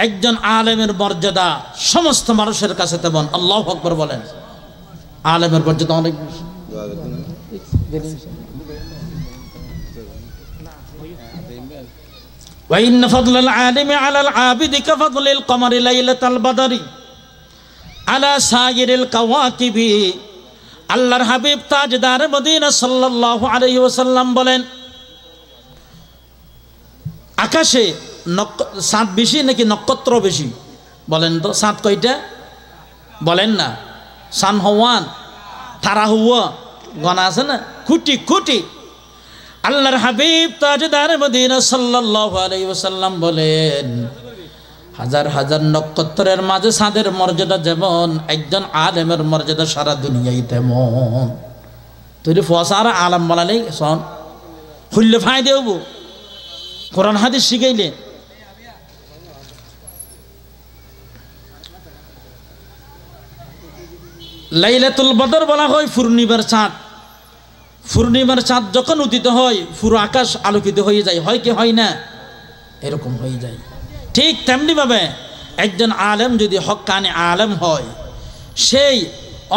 একজন আলেমের মর্যাদা সমস্ত মানুষের কাছে তেমন। আল্লাহু আকবার বলেন। আলেমের মর্যাদা অনেক বেশি। وإن فضل العالم على العابد كفضل القمر ليلة البدر على سائر الكواكب। আল্লাহর হাবিব তাজদার মদিনা সাল্লাল্লাহু আলাইহি ওয়াসাল্লাম বলেন, আকাশে চাঁদ বেশি নাকি নক্ষত্র বেশি? বলেন তো, চাঁদ কয়টা বলেন না? সান হওয়ান, তারা হুয়া, গণা আছে না? কোটি কোটি। আল্লাহর হাবিব তাজদার মদিনা সাল্লাল্লাহু আলাইহি ওয়াসাল্লাম বলেন, হাজার হাজার নক্ষত্রের মাঝে চাঁদের মর্যাদা যেমন, একজন আলেমের মর্যাদা সারা দুনিয়ায় তেমন। তুই ফসারা আলম বলালে শোন, খুললে ফাই দেব, কোরআন হাদিস শিখাইলে। লাইলাতুল বদর বলা হয় পূর্ণিমার চাঁদ। পূর্ণিমার চাঁদ যখন উদিত হয় পুরো আকাশ আলোকিত হয়ে যায়, হয় কি হয় না? এরকম হয়ে যায়। ঠিক তেমনিভাবে একজন আলেম যদি হক্কানি আলেম হয়, সেই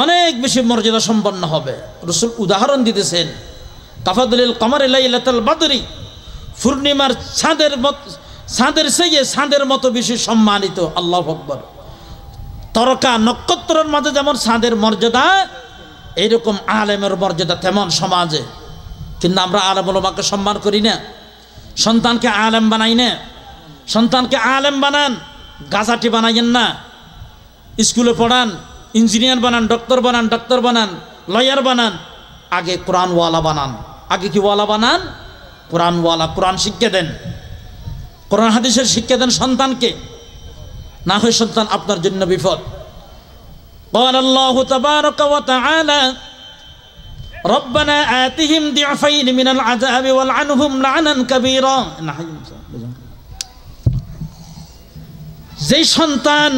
অনেক বেশি মর্যাদা সম্পন্ন হবে। রাসূল উদাহরণ দিতেছেন, তাফাদুলিল কমর লাইলাতুল বদরি, পূর্ণিমার চাঁদের চেয়ে চাঁদের মতো বেশি সম্মানিত। আল্লাহু আকবার। তারকা নক্ষত্রের মাঝে যেমন চাঁদের মর্যাদা, এইরকম আলেমের মর্যাদা তেমন সমাজে। কিন্তু আমরা আলেম ওলামাকে সম্মান করি না, সন্তানকে আলেম বানাই না। সন্তানকে আলেম বানান, গাছাটি বানাইয়েন না। স্কুলে পড়ান, ইঞ্জিনিয়ার বানান, ডক্টর বানান, লয়ার বানান, আগে কোরআনওয়ালা বানান। আগে কি ওয়ালা বানান? কোরআনওয়ালা। কোরআন শিক্ষা দেন, কোরআন হাদিসের শিক্ষা দেন সন্তানকে, না হয় সন্তান আপনার জন্য বিপদ। قال الله تبارك وتعالى ربنا آتهم ضعفين من العذاب والعنهم لعنا كبيرا। যেই সন্তান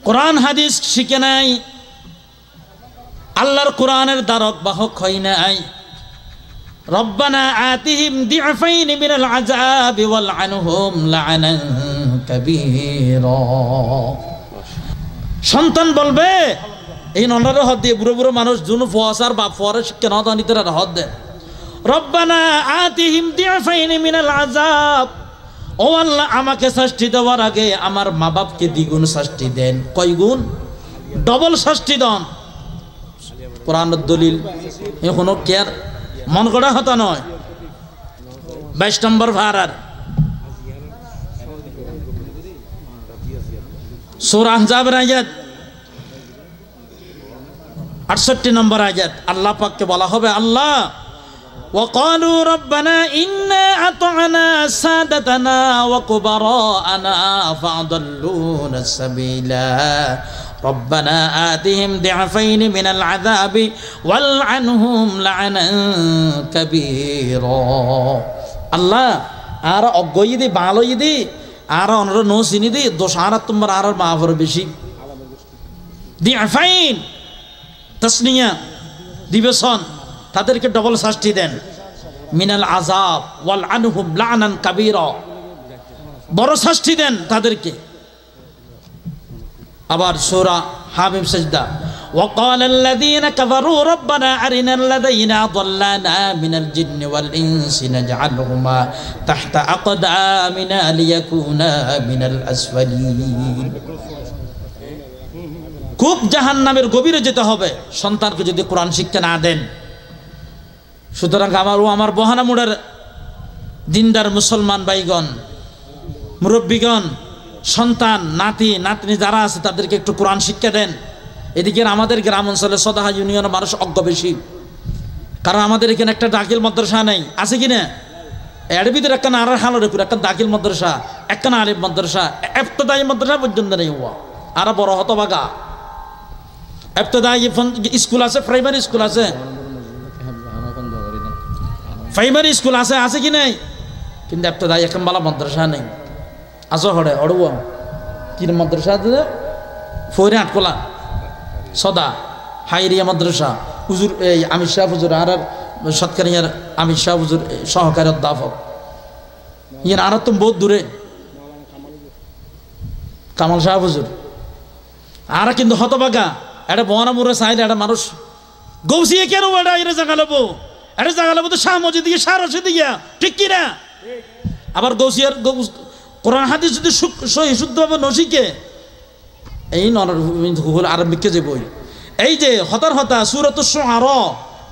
কোরআন হাদিস শিখে নাই, আল্লাহর কোরআনের দ্বারক বাহক হয় নাই, রব্বানা আতিহিম দিআফাইন মিনাল আযাবি ওয়াল আনহুম লা'নান কাবীরা। সন্তান বলবে, এই নন্ডারে হদ দিয়ে বুড়ো বুড়ো মানুষ জুন ফোয়াসার বাপ ফোয়ারে শিক্ষা না জানিতে হদ দেন, রব্বানা আতিহিম দিআফাইন মিনাল আযাব। ও আল্লাহ, আমাকে শাস্তি দেওয়ার আগে আমার মা বাপকে দ্বিগুণ শাস্তি দেন। কয় গুণ? ডবল শাস্তি দেন। কোরআনের দলিল, এখনো কেয়ার মন গড়া হতা নয়। 22 নম্বর ভাড়ার সূরা আহজাবের আয়াত 68 নম্বর আয়াত। আল্লাহ পাককে বলা হবে, আল্লাহ وقالوا ربنا إنا أطعنا سادتنا وكبراءنا فأضلونا السبيلا ربنا آتهم ضعفين من العذاب والعنهم لعنا كبيرا الله আরা অজ্ঞই দি ভালোই দি আর অনর নো চিনি দি দোষ আর তোমার আর মাফর বেশি দিআফাইন তাসনিয়া দিবেশন তাদেরকে ডবল শাস্তি দেন মিনাল আযাব ওয়াল আনহুম লানান কাবীরা বড় শাস্তি দেন তাদেরকে আবার সূরা হামিম সাজদা وقال الذين كفروا ربنا أرنا الذين أضلنا من الجن والإنس نجعلهما تحت أقدامنا ليكونا من الأسفلين খুব জাহান্নামের গভীরে যেতে হবে সন্তানকে যদি কোরআন শিক্ষা না দেন সুতরাং আমার বহানামুড়ের দিনদার মুসলমান ভাইগণ মুরব্বীগণ সন্তান নাতি নাতনি যারা আছে তাদেরকে একটু কোরআন শিক্ষা দেন এদিকে আমাদের গ্রাম অঞ্চলে সদাহা ইউনিয়নের মানুষ অজ্ঞ বেশি কারণ আমাদের এখানে একটা দাখিল মাদ্রাসা নেই আছে কি না এর ভিতরে একটা আর হালের উপর একটা দাখিল মাদ্রাসা একটা আলিম মাদ্রাসা ইবতদায়ী মাদ্রাসা পর্যন্ত নেই হওয়া আর বড় হতভাগা ইবতদায়ী স্কুল আছে প্রাইমারি স্কুল আছে প্রাইমারি স্কুল আছে কি নাই কিন্তু ইবতদায়ী একদম ভালো মাদ্রাসা নেই আসো হড়ে অড়ুয়া কি মাদ্রাসা আছে ফোরে আটকলা সদা হাইরিয়া মাদ্রাসা হুজুর এই আমির শাহ হুজুর আর সৎকারিয়ার আমির শাহ হুজুর সহকারী অধ্যাপক ইয়ার আর তো বহুত দূরে কামাল শাহ হুজুর আর কিন্তু হতবাগা এটা বনামুরে সাইড একটা মানুষ গৌসিয়ে কেন এটা এর জায়গা লবো এটা জায়গা লবো তো শাহ মসজিদ দিকে শাহ রশিদ দিয়া ঠিক কি না আবার গৌসিয়ার কোরআন হাদিস যদি সহি শুদ্ধভাবে নশিকে এই নরহুল আরবিকে যে বই এই যে হতার হতা সূরাতুশ শুআরা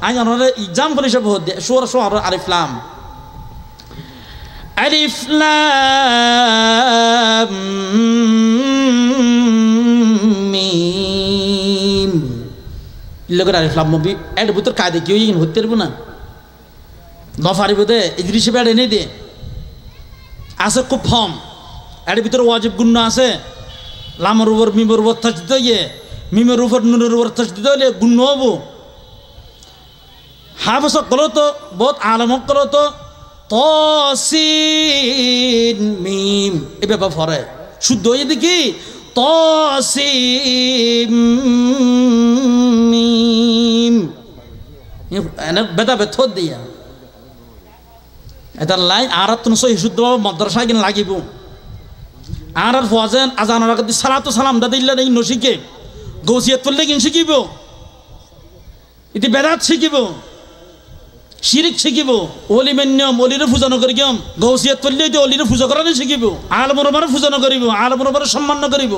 আইন অনরে एग्जांपल হিসেবে সূরা শুআরা আলিফ লাম মিম লগর আলিফ লাম মুবি এর ভিতর কায়দা কি হইন হতে পারবো না নফারি বদে ইদ্রিসে বেড়ে নেই দে আছে খুব ফর্ম এর ভিতর ওয়াজিব গুণ আছে লামের উপর মিমের উপর তাসদিদ দিয়ে মিমের উপর নুনের উপর তাসদিদ হলে গুণ হবো হাফেজ করো তো বহুত আলেম করো তো তসিন মিম এই ব্যাপার ফরে শুদ্ধ হয়ে দেখি তসিন মিম এনে বেদা বেথ দিয়া এটা লাইন আর সহি শুদ্ধভাবে মাদ্রাসা কিনা লাগিব আর ফজেন আজানোর আগে সালাতো সালাম দাদা ইল্লা নেই নশিকে গৌসিয়াত করলে কিন শিখিব ইতি বেদাত শিখিব শিরিক শিখিব অলি মেন্যম অলিরে পূজা নকরিম গৌসিয়াত করলে এটি অলিরে পূজা করা শিখিব আলমর মারে পূজা নকরিব আলমর মারে সম্মান নকরিব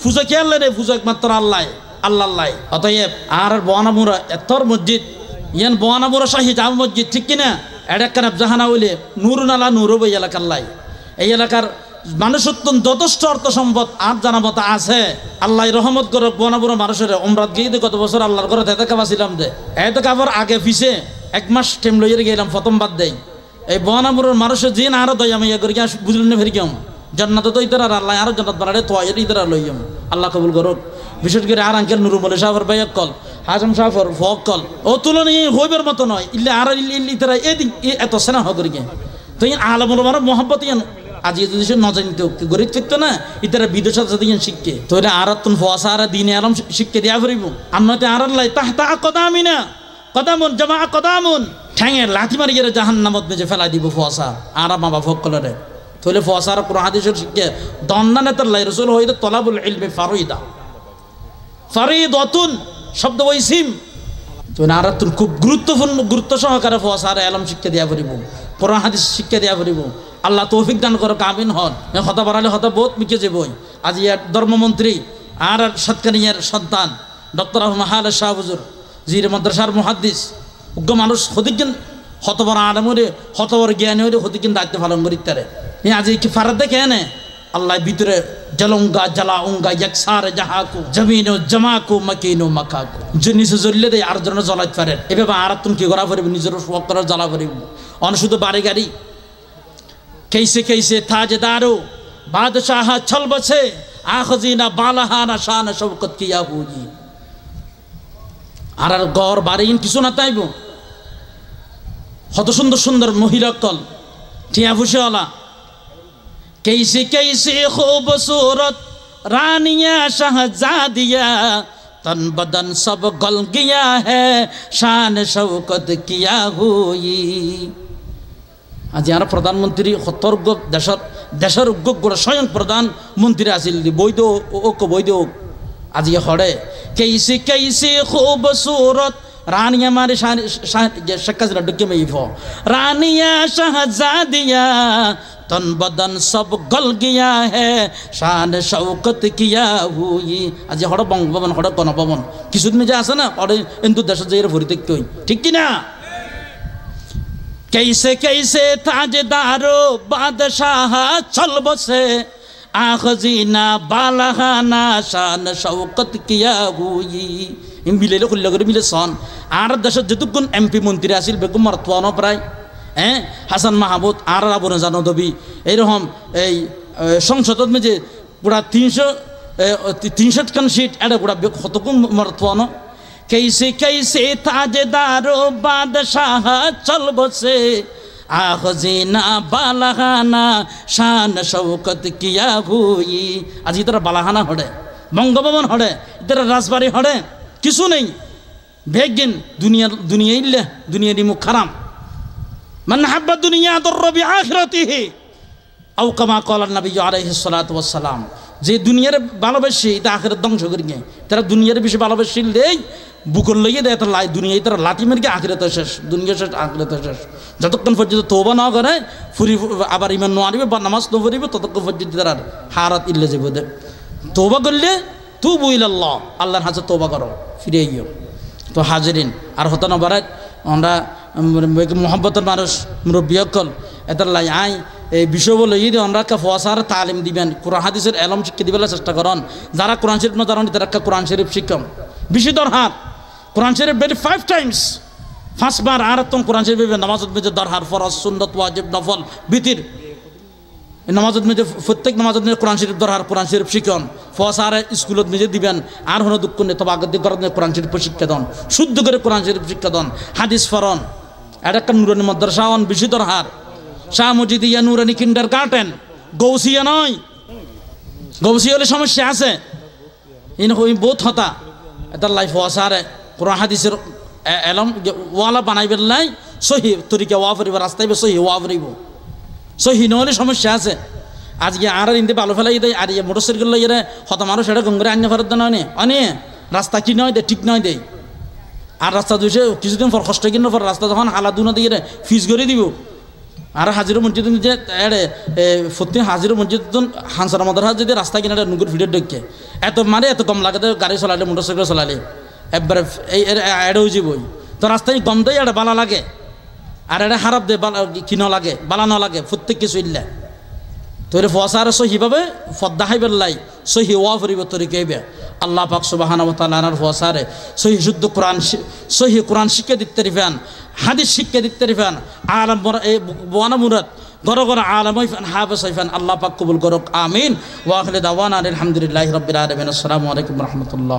পূজা কে আল্লাহ রে পূজা একমাত্র আল্লাহ আল্লাহ অতএব আর বনামুরা এতর মসজিদ ইয়ান বনামুরা শাহী জামা মসজিদ ঠিক কিনা এডাক্কান জাহানা হইলে নুরুন আলা নুরব এই এলাকার লাই এই এলাকার মানুষত্ব যথেষ্ট অর্থ সম্পদ আর জানাবতা আছে আল্লাহ রহমত করক বনাবুর মানুষের উমরাত গিয়ে কত বছর আল্লাহর ঘরে এত কাবাছিলাম দে এত কাবার আগে পিছে এক মাস টাইম লইয়ে গেলাম প্রথম বাদ দেই এই বনাবুর মানুষের জিন আরো দই আমি ইয়ে করি বুঝলেন না ফেরি কেম জান্নাত তো ইতার আর আল্লাহ আরো জান্নাত বানাড়ে তো ইতার লইম আল্লাহ কবুল করক বিশেষ করে আর আঙ্কেল নুরুমল সাহর ভাইয়াক কল হাজম সাহর ফক কল ও তুলনীয় হইবার মতো নয় ইল্লে আর ইতারা এদিক এত স্নেহ করি তো আলমুল আমার মহব্বত ইয়ান আজ যদি সে নজানিত গরিব থাকতো না ইতারা বিদেশের সাথে শিখকে তো এটা আর তুন ফসা আর দিনে আরাম শিখকে দেওয়া করিব আমনতে আর আল্লাহ তাহতা কদামিনা কদামুন জামা কদামুন ঠ্যাঙে লাথি মারি গেলে জাহান্নামত মেজে ফেলাই দিব ফসা আর বাবা ফক কলরে তাহলে ফসার কোরআন হাদিসের শিখকে দন্নানেতাল্লাহ রাসূল হইতে তলাবুল ইলমি ফারিদা ফারিদাতুন শব্দ ওইসিম তো আর তুন খুব গুরুত্বপূর্ণ গুরুত্ব সহকারে ফসার আলম শিক্ষা দেওয়া করিব কোরআন হাদিস শিক্ষা দেওয়া করিব আল্লাহ তৌফিক দান করো কামিন হন হতা বাড়ালে হতা বহুত মিকে যে বই আজ ইয়ার ধর্মমন্ত্রী আর সৎকানিয়ার সন্তান ডক্টর আহমদ শাহ হুজুর জির মাদ্রাসার মুহাদ্দিস উগ্র মানুষ হদিকেন হতবর আলমরে হতবর জ্ঞানী হলে হদিকেন দায়িত্ব পালন করি তারে আজি কি ফারাদ দেখে এনে আল্লাহ ভিতরে जलूंगा जलाऊंगा यकसार जहाँ को जमीनो जमा को मकीनो मका को जो निसे जल्ले दे आर जन जलात पारे एबे आर तुम की गरा फरिब निजर वक कर जला फरिब अनुशुद्ध बारी गाड़ी कैसे कैसे ताजदारो बादशाह छल बसे आखजीना बालाहाना शान शौकत किया हुई आर गौर बारी इन किसु ना ताइबो हत सुंदर सुंदर महिला कल टिया फुशेवाला कैसे कैसे खूबसूरत रानियां शहजादियां तन बदन सब गल गया है शान शौकत किया हुई आज यार प्रधानमंत्री खतर्ग देशर उग्र स्वयं प्रधानमंत्री आसिल बैध बैध आज ये हड़े कैसे कैसे खूबसूरत रानियां मारे शक्का से डुके में इफो रानियां शहजादियां तन बदन सब गल गया है शान शौकत किया हुई आज हड़ बंगभवन हड़ गणभवन किसुद में जा ना और इंदु देश जेर भरते कोई ठीक कि ना कैसे कैसे ताजदारो बादशाह चल बसे आखजीना बालाहाना शान शौकत किया हुई इन मिले खुल्ले करे मिले सन आर देश जतुगुन एमपी मंत्री आसिल बेगम मरतवानो प्राय हासान माहमूद आर आबो जानो दबी एरकम संसद में जे पूरा 300 खान सीट एडा पूरा कतगुन मरतवानो कैसे कैसे ताजदारो बादशाह चल बसे आखजीना बालाहाना शान शौकत किया हुई आज इधर बालाहाना हड़े बंगभवन हड़े इधर राजबाड़ी हड़े किसु नहीं बेगिन दुनिया दुनिया इल्ले दुनिया दी मुखराम मन हब्बा दुनिया दर्र बि आखिरतिहि আও কামা ক্বালা নবী আলাইহিস সালাতু ওয়াস সালাম যে দুনিয়ার ভালোবাসে এটা আখিরাত ধ্বংস করে গিয়ে তারা দুনিয়ার বেশি ভালোবাসিল দেই বুকল লইয়ে দেয় তার লাই দুনিয়ায় তারা লাঠি মেরে গিয়ে আখিরাত শেষ দুনিয়া শেষ আখিরাত শেষ যতক্ষণ পর্যন্ত তওবা না করে ফুরি আবার ঈমান না আনবে বা নামাজ না পড়িবে ততক্ষণ পর্যন্ত তারা হারাত ইল্লে যাবে দে তওবা করলে তুবু ইলাল্লাহ আল্লাহর কাছে তওবা করো ফিরে গিয়ে তো হাজিরিন আর হতো না বারাত আমরা মোহাম্মতের মানুষ মুরব্বী অকল এটার লাই আই এই বিষয় বলে যদি আমরা ফসার তালিম দিবেন কোরআন হাদিসের এলম শিক্ষা দিবার চেষ্টা করেন যারা কোরআন শরীফ না জানেন তারা কোরআন শরীফ শিক্ষম বেশি দরহার কোরআন শরীফ বেরি 5 টাইমস 5 বার আর তুমি কোরআন শরীফ নামাজত মধ্যে দরহার ফরজ সুন্নাত ওয়াজিব নফল বিতির নামাজত মধ্যে প্রত্যেক নামাজত মধ্যে কোরআন শরীফ দরহার কোরআন শরীফ শিক্ষণ ফসার স্কুলত মধ্যে দিবেন আর হনো দুঃখ নেই তবে আগত করেন কোরআন শরীফ শিক্ষা দেন শুদ্ধ করে কোরআন শরীফ শিক্ষা দেন হাদিস ফরন এটা একটা নুরানি মাদ্রাসা অন বেশি দরহার শাহ মজিদিয়া নুরানি কিন্ডার গার্ডেন গৌসিয়া নয় গৌসিয়া হলে সমস্যা আছে ইন হই বহুত হতা এটা লাইফ ওয়াসারে কোরআন হাদিসের এলম ওয়ালা বানাইবেন লাই সহি তরিকা ওয়া ফরিব রাস্তায় সহি ওয়া ফরিব সহি নহলে সমস্যা আছে আজকে আর ইনতে ভালো ফেলাই দেয় আর মোটরসাইকেল লইয়ে হত মানুষ এটা গঙ্গরে আন্য ফেরত দেন অনে রাস্তা কি নয় দে ঠিক নয় দেয় আর রাস্তা দুইছে কিছুদিন পর কষ্ট কিনে পর রাস্তা যখন হালা দুনা দিয়ে ফিজ করে দিব আর হাজির মসজিদ যে এড়ে প্রতি হাজির মসজিদ হানসার মাদার হাজ যদি রাস্তা কিনারে নুগুর ভিড়ে ঢুকে এত মারে এত কম লাগে গাড়ি চলালে মোটরসাইকেল চলালে একবারে এই এড়ে হয়ে যাবই তো রাস্তায় কম দেয় এটা বালা লাগে আর এটা খারাপ দেয় কি ন লাগে বালা ন লাগে প্রত্যেক কিছু ইল্লা তোরে ফসার সহিভাবে ফদ্দা হাইবের লাই সহি ওয়া ফরিব তরি কেবে আল্লাহ পাক সুবহানাহু ওয়া তাআলার ফসারে সহি শুদ্ধ কোরআন সহি কোরআন শিক্ষা দিতে রিফান হাদিস শিক্ষা দিতে রিফান আলম বনা মুরাদ গর গর আলম হইফান হাফেজ হইফান আল্লাহ পাক কবুল করুক আমিন ওয়া আখিরু দাওয়ানা আলহামদুলিল্লাহি রাব্বিল আলামিন আসসালামু আলাইকুম ওয়া রাহমাতুল্লাহ।